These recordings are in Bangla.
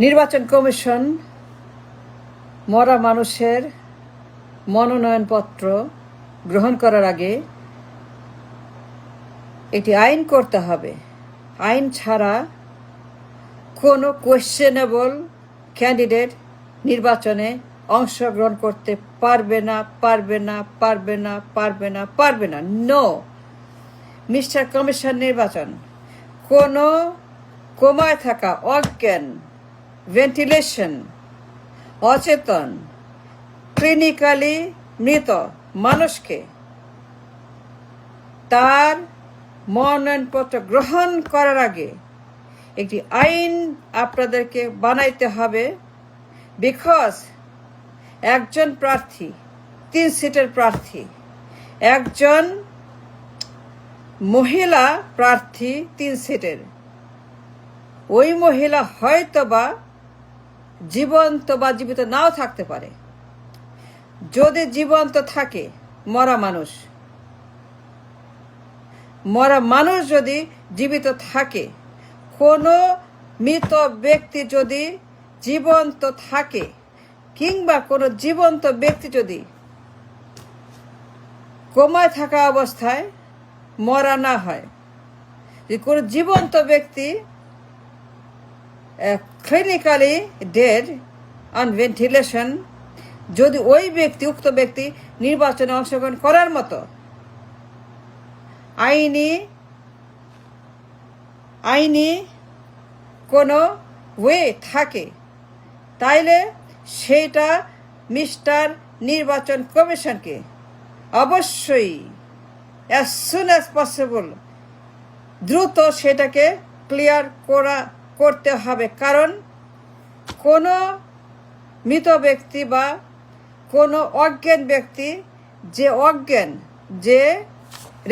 নির্বাচন কমিশন মরা মানুষের মনোনয়নপত্র গ্রহণ করার আগে এটি আইন করতে হবে। আইন ছাড়া কোনো কোয়েশ্চেনেবল ক্যান্ডিডেট নির্বাচনে অংশগ্রহণ করতে পারবে না। নো মিস্টার কমিশন নির্বাচন কোনো কোমায় থাকা, অজ্ঞান, ভেন্টিলেশন, অচেতন, ক্লিনিক্যালি মৃত মানুষকে তার মনোনয়নপত্র গ্রহণ করার আগে একটি আইন আপনাদেরকে বানাইতে হবে। বিকজ একজন প্রার্থী 3 সিটের প্রার্থী, একজন মহিলা প্রার্থী 3 সিটের, ওই মহিলা হয়তোবা জীবন্ত বা জীবিত নাও থাকতে পারে। যদি জীবন্ত থাকে, মরা মানুষ যদি জীবিত থাকে, কোনো মৃত ব্যক্তি যদি জীবন্ত থাকে, কিংবা কোনো জীবন্ত ব্যক্তি যদি কোমায় থাকা অবস্থায় মরা না হয়, যে কোনো জীবন্ত ব্যক্তি ক্লিনিক্যালি ডেড অন ভেন্টিলেশন, যদি ওই ব্যক্তি, উক্ত ব্যক্তি নির্বাচনে অংশগ্রহণ করার মতো আইনি কোনো ওয়ে থাকে, তাইলে সেটা মিস্টার নির্বাচন কমিশনকে অবশ্যই অ্যাজ সুন অ্যাজ পসিবল দ্রুত সেটাকে ক্লিয়ার করতে হবে। কারণ কোনো মৃত ব্যক্তি বা কোনো অজ্ঞান ব্যক্তি, যে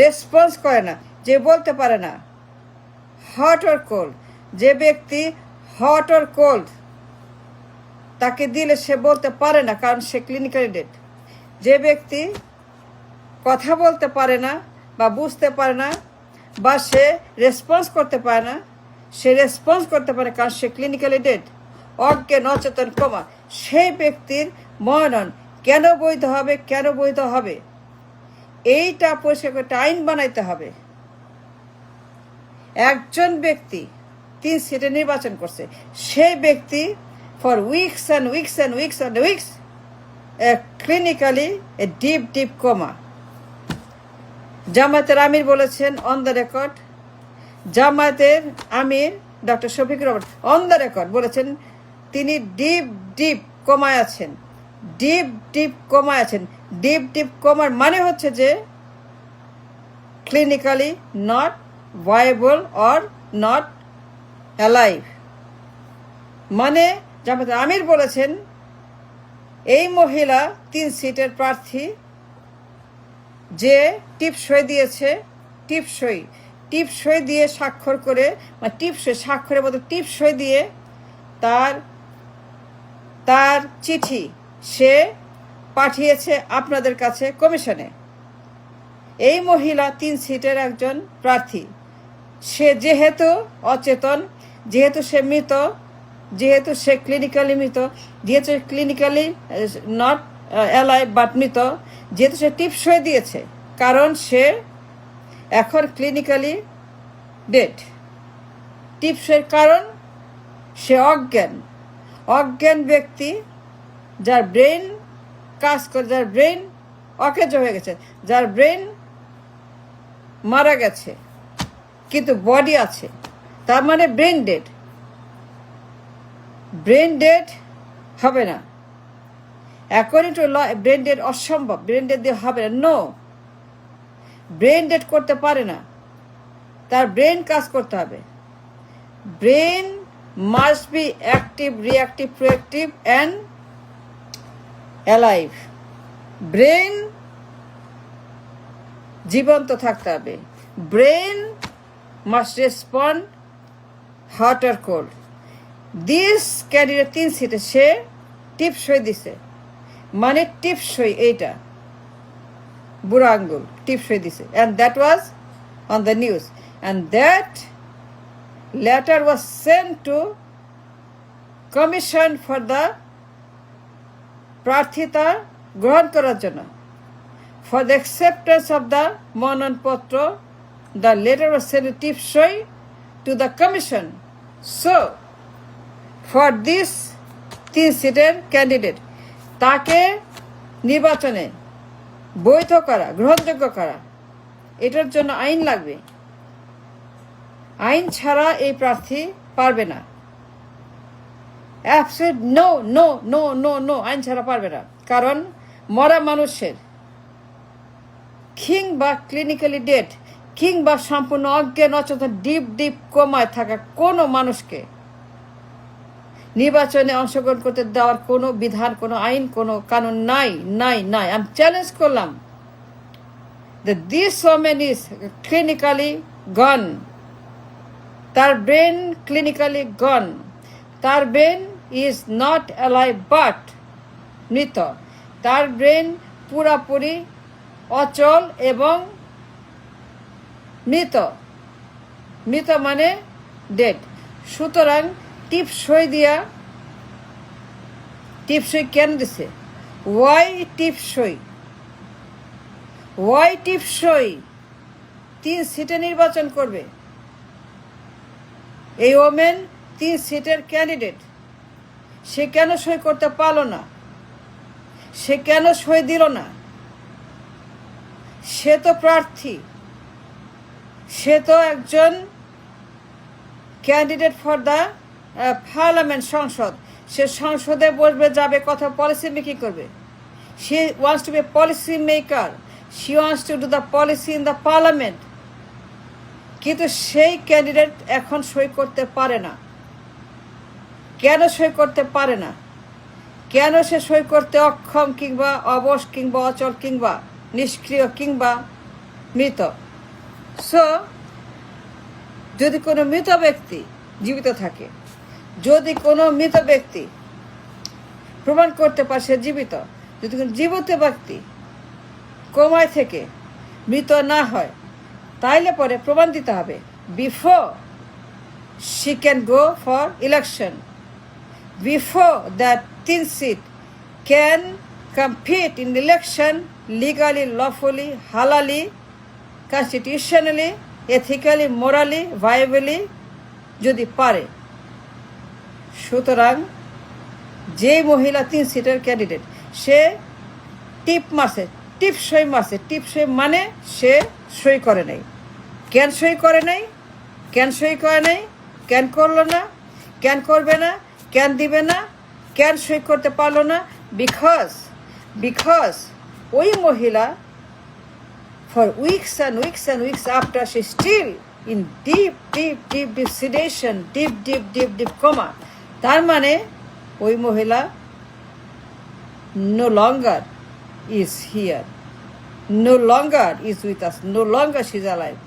রেসপন্স করে না, যে বলতে পারে না হট অর কোল্ড, যে ব্যক্তি হট অর কোল্ড তাকে দিলে সে বলতে পারে না, কারণ সে ক্লিনিক্যালি ডেড। যে ব্যক্তি কথা বলতে পারে না বা বুঝতে পারে না বা সে রেসপন্স করতে পারে না, কারণ সে ক্লিনিক্যালি ডেড, অজ্ঞান, অচেতন, কোমা, সেই ব্যক্তির মনোনয়ন কেন বৈধ হবে এইটা পরিষ্কার করতে আইন বানাইতে হবে। একজন ব্যক্তি 3 সিটে নির্বাচন করছে, সেই ব্যক্তি for weeks and weeks clinically deep coma. জামায়াতের আমির বলেছেন অন দ্য রেকর্ড, জামায়াতের আমির doctor Shafiqur Rahman on the record বলেছেন তিনি ডিপ কোমায় আছেন। ডিপ কোমার মানে হচ্ছে যে clinically not viable or not alive. মানে জামায়াতের আমির বলেছেন এই মহিলা 3 সিটের প্রার্থী যে টিপসই দিয়েছে, টিপসই দিয়ে স্বাক্ষর করে, মানে স্বাক্ষরের মতো টিপসই দিয়ে তার চিঠি সে পাঠিয়েছে আপনাদের কাছে কমিশনে। এই মহিলা 3 সিটের একজন প্রার্থী, সে যেহেতু অচেতন, যেহেতু সে মৃত, যেহেতু সে ক্লিনিক্যালি মৃত, যেহেতু ক্লিনিক্যালি নট অ্যালাইভ বাট মৃত, যেহেতু সে টিপসই দিয়েছে, কারণ সে এখন ক্লিনিক্যালি ডেড। টিপসের কারণ সে অজ্ঞান ব্যক্তি, যার ব্রেন কাজ করে, যার ব্রেন অকেজ হয়ে গেছে, যার ব্রেন মারা গেছে কিন্তু বডি আছে, তার মানে ব্রেন ডেড হবে না। According to law brain dead অসম্ভব, ব্রেন ডেড দিয়ে হবে না। নো, ব্রেন ডেড করতে পারে না, তার ব্রেন কাজ করতে হবে। Brain must be active, reactive, proactive and alive. Brain জীবন্ত থাকতে হবে। Brain must respond hot or cold. This candidate 3 সিটে সে টিপসই দিছে, মানে টিপসই এইটা বুড়া আঙ্গুল টিপসই দিছে, and that was on the news, and that letter was sent to commission for the প্রার্থিতা গ্রহণ করার জন্য, for the acceptance of the মনোনয়নপত্র, দ্য লেটার অফ সেন্সিটিভ সই to the commission. So for this 3 সিটের ক্যান্ডিডেট, তাকে নির্বাচনে বৈধ করা, গ্রহণযোগ্য করা, এটার জন্য আইন লাগবে। আইন ছাড়া এই প্রার্থী পারবে না। Absolute no no no no no, আইন ছাড়া পারবে না। কারণ মরা মানুষের কিংবা ক্লিনিক্যালি ডেড কিংবা সম্পূর্ণ অজ্ঞান অচেতন ডিপ কোমায় থাকা কোনো মানুষকে নির্বাচনে অংশগ্রহণ করতে দেওয়ার কোনো বিধান, কোনো আইন, কোনো কানুন নাই নাই নাই। আমি চ্যালেঞ্জ করলাম that this woman is clinically gone. তার ব্রেন ক্লিনিক্যালি গন। তার brain is not alive but মৃত। তার ব্রেন পুরাপুরি অচল এবং মৃত। মৃত মানে ডেড। সুতরাং টিপসই দিয়া, টিপসই কেন দিছে? ওয়াই টিপসই? ওয়াই টিপসই 3 সিটে নির্বাচন করবে? এই ওমেন 3 সিটের ক্যান্ডিডেট, সে কেন সই করতে পারল না? সে কেন সই দিল না? সে তো প্রার্থী, সে তো একজন ক্যান্ডিডেট ফর দ্য পার্লামেন্ট, সংসদ। সে সংসদে বসবে, যাবে, কথা পলিসি মেকিং করবে। She wants to be a policy maker, she wants to do the policy in the parliament. কিন্তু সেই ক্যান্ডিডেট এখন সই করতে পারে না। কেন সই করতে পারে না? কেন সে সই করতে অক্ষম কিংবা অবশ কিংবা অচল কিংবা নিষ্ক্রিয় কিংবা মৃত? সো যদি কোনো মৃত ব্যক্তি জীবিত থাকে, যদি কোনো মৃত ব্যক্তি প্রমাণ করতে পারে সে জীবিত, যদি কোনো জীবিত ব্যক্তি কোমায় থেকে মৃত না হয়, তাইলে পরে প্রমাণ দিতে হবে before she can go for election, before that 3 seat can compete in election legally, lawfully, halally, constitutionally, ethically, morally, viably যদি পারে। সুতরাং যে মহিলা 3 সিটের ক্যান্ডিডেট, সে টিপ মারছে, টিপসই মারছে। টিপসই মানে সে সই করে নাই। কেন সই করে নাই? কেন সই করে নাই? কেন করলো না? কেন করবে না? কেন দিবে না? কেন সই করতে পারলো না? বিকজ ওই মহিলা for weeks and weeks and weeks after she still in deep sedation, deep coma. তার মানে ওই মহিলা no longer is here, no longer is with us, no longer she is alive.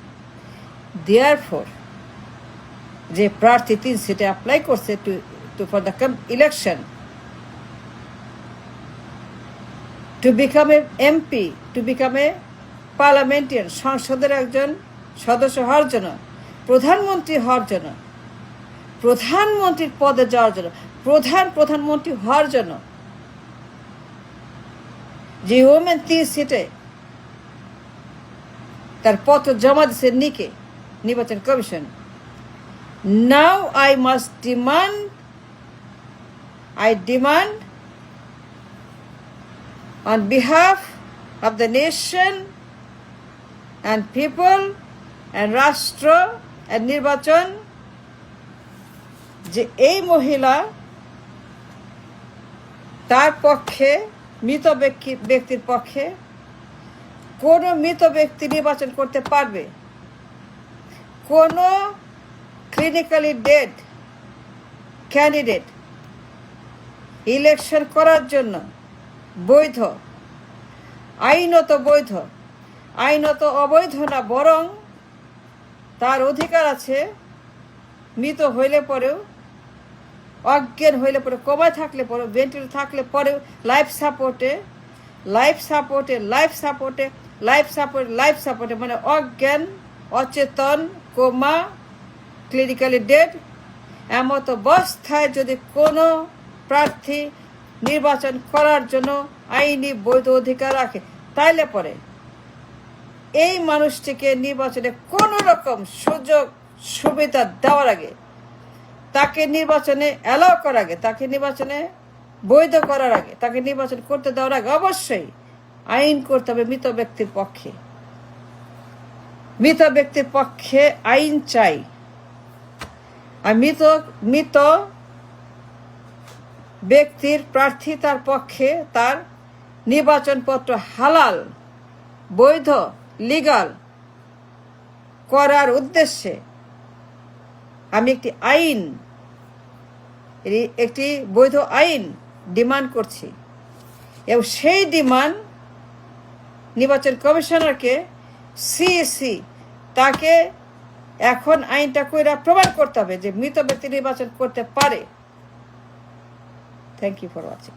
Therefore যে প্রার্থী 3 সিটে অ্যাপ্লাই করছে to for the election to become a MP, to become a পার্লামেন্টের, সংসদের একজন সদস্য হওয়ার জন্য, প্রধানমন্ত্রী হওয়ার জন্য, প্রধানমন্ত্রীর পদে যাওয়ার জন্য, প্রধানমন্ত্রী হওয়ার জন্য যে ওমেন 3 সিটে তার পত্র জমা দিচ্ছে নিকে নির্বাচন commission. Now I demand on behalf of the nation and people and রাষ্ট্র and নির্বাচন যে এই মহিলা তার পক্ষে, মৃত ব্যক্তির পক্ষে কোন মৃত ব্যক্তি নির্বাচন করতে পারবে? কোন ক্লিনিক্যালি ডেড ক্যান্ডিডেট ইলেকশন করার জন্য বৈধ, আইনত বৈধ, আইনত অবৈধ না, বরং তার অধিকার আছে মৃত হইলে পরেও, অজ্ঞান হইলে পরে, কোমায় থাকলে পরে, ভেন্টিলেটর থাকলে পরেও লাইফ সাপোর্টে মানে অজ্ঞান, অচেতন, কোমা, ক্লিনিক্যালি ডেড এমত অবস্থায় যদি কোনো প্রার্থী নির্বাচন করার জন্য আইনি বৈধ অধিকার রাখে, তাইলে পরে এই মানুষটিকে নির্বাচনে কোনো রকম সুযোগ সুবিধা দেওয়ার আগে, তাকে নির্বাচনে অ্যালাউ করার আগে, তাকে নির্বাচনে বৈধ করার আগে, তাকে নির্বাচন করতে দেওয়ার আগে অবশ্যই আইন করতে হবে মৃত ব্যক্তির পক্ষে। মৃত ব্যক্তির পক্ষে আইন চাই। আর মৃত ব্যক্তির প্রার্থী তার পক্ষে তার নির্বাচনপত্র হালাল, বৈধ, লিগাল করার উদ্দেশ্যে আমি একটি বৈধ আইন ডিমান্ড করছি। এবং সেই ডিমান্ড নির্বাচন কমিশনারকে সিইসি তাকে এখন আইনটা কইরা প্রমাণ করতে হবে যে মৃত ব্যক্তি নির্বাচন করতে পারে। Thank you for watching.